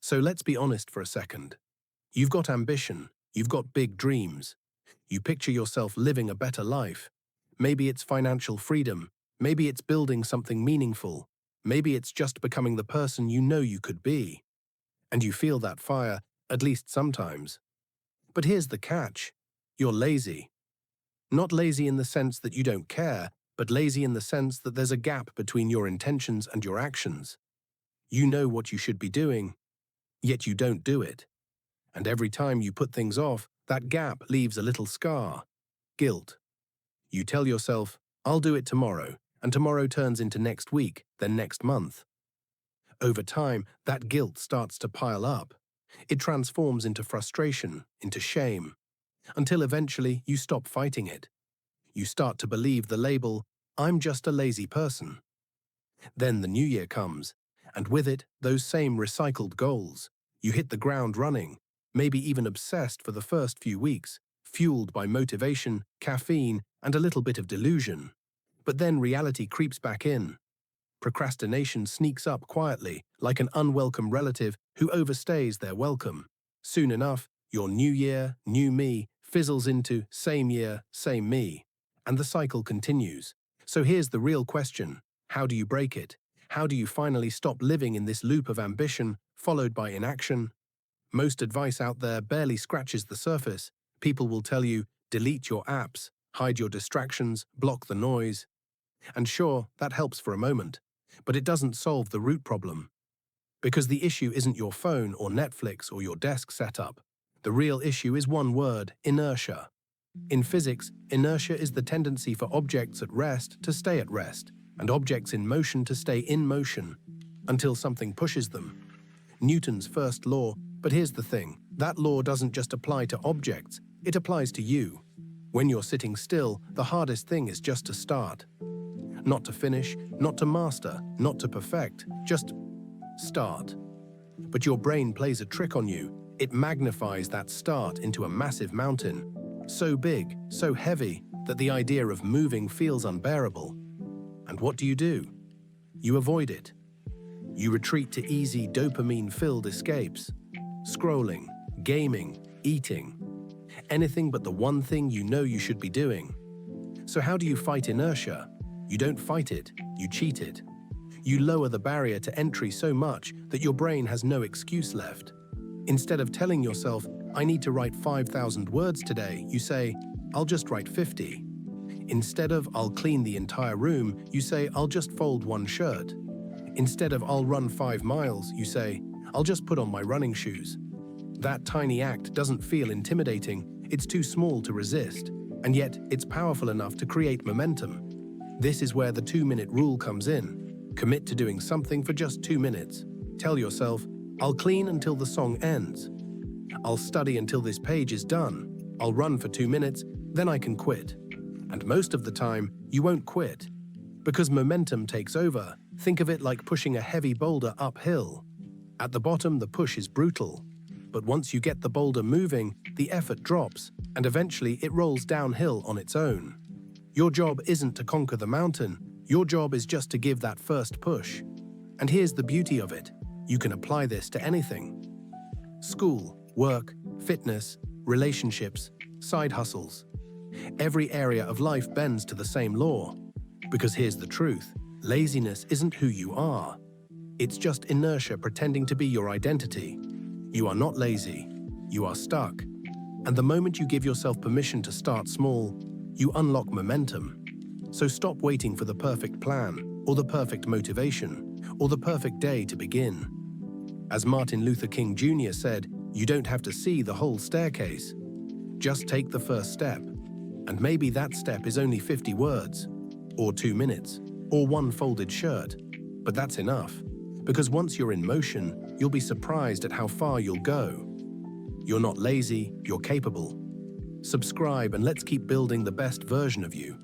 So let's be honest for a second. You've got ambition, you've got big dreams. You picture yourself living a better life. Maybe it's financial freedom, maybe it's building something meaningful, maybe it's just becoming the person you know you could be. And you feel that fire, at least sometimes. But here's the catch. You're lazy. Not lazy in the sense that you don't care, but lazy in the sense that there's a gap between your intentions and your actions. You know what you should be doing, yet you don't do it. And every time you put things off, that gap leaves a little scar. Guilt. You tell yourself, I'll do it tomorrow, and tomorrow turns into next week, then next month. Over time, that guilt starts to pile up. It transforms into frustration, into shame, until eventually you stop fighting it. You start to believe the label, I'm just a lazy person. Then the new year comes, and with it, those same recycled goals. You hit the ground running, maybe even obsessed for the first few weeks, fueled by motivation, caffeine, and a little bit of delusion. But then reality creeps back in. Procrastination sneaks up quietly, like an unwelcome relative who overstays their welcome. Soon enough, your new year, new me fizzles into same year, same me. And the cycle continues. So here's the real question. How do you break it? How do you finally stop living in this loop of ambition, followed by inaction? Most advice out there barely scratches the surface. People will tell you, delete your apps, hide your distractions, block the noise. And sure, that helps for a moment, but it doesn't solve the root problem. Because the issue isn't your phone or Netflix or your desk setup. The real issue is one word, inertia. In physics, inertia is the tendency for objects at rest to stay at rest, and objects in motion to stay in motion, until something pushes them. Newton's first law, but here's the thing, that law doesn't just apply to objects, it applies to you. When you're sitting still, the hardest thing is just to start. Not to finish, not to master, not to perfect, just start. But your brain plays a trick on you. It magnifies that start into a massive mountain, so big, so heavy, that the idea of moving feels unbearable. And what do? You avoid it. You retreat to easy dopamine-filled escapes. Scrolling, gaming, eating. Anything but the one thing you know you should be doing. So how do you fight inertia? You don't fight it, you cheat it. You lower the barrier to entry so much that your brain has no excuse left. Instead of telling yourself, I need to write 5,000 words today, you say, I'll just write 50. Instead of I'll clean the entire room, you say I'll just fold one shirt. Instead of I'll run 5 miles, you say I'll just put on my running shoes. That tiny act doesn't feel intimidating, it's too small to resist, and yet it's powerful enough to create momentum. This is where the 2-minute rule comes in. Commit to doing something for just 2 minutes. Tell yourself, I'll clean until the song ends. I'll study until this page is done. I'll run for 2 minutes, then I can quit. And most of the time, you won't quit. Because momentum takes over. Think of it like pushing a heavy boulder uphill. At the bottom, the push is brutal. But once you get the boulder moving, the effort drops, and eventually it rolls downhill on its own. Your job isn't to conquer the mountain. Your job is just to give that first push. And here's the beauty of it. You can apply this to anything. School, work, fitness, relationships, side hustles. Every area of life bends to the same law. Because here's the truth, laziness isn't who you are. It's just inertia pretending to be your identity. You are not lazy, you are stuck. And the moment you give yourself permission to start small, you unlock momentum. So stop waiting for the perfect plan, or the perfect motivation, or the perfect day to begin. As Martin Luther King Jr. said, you don't have to see the whole staircase. Just take the first step. And maybe that step is only 50 words, or 2 minutes, or 1 folded shirt. But that's enough, because once you're in motion, you'll be surprised at how far you'll go. You're not lazy, you're capable. Subscribe and let's keep building the best version of you.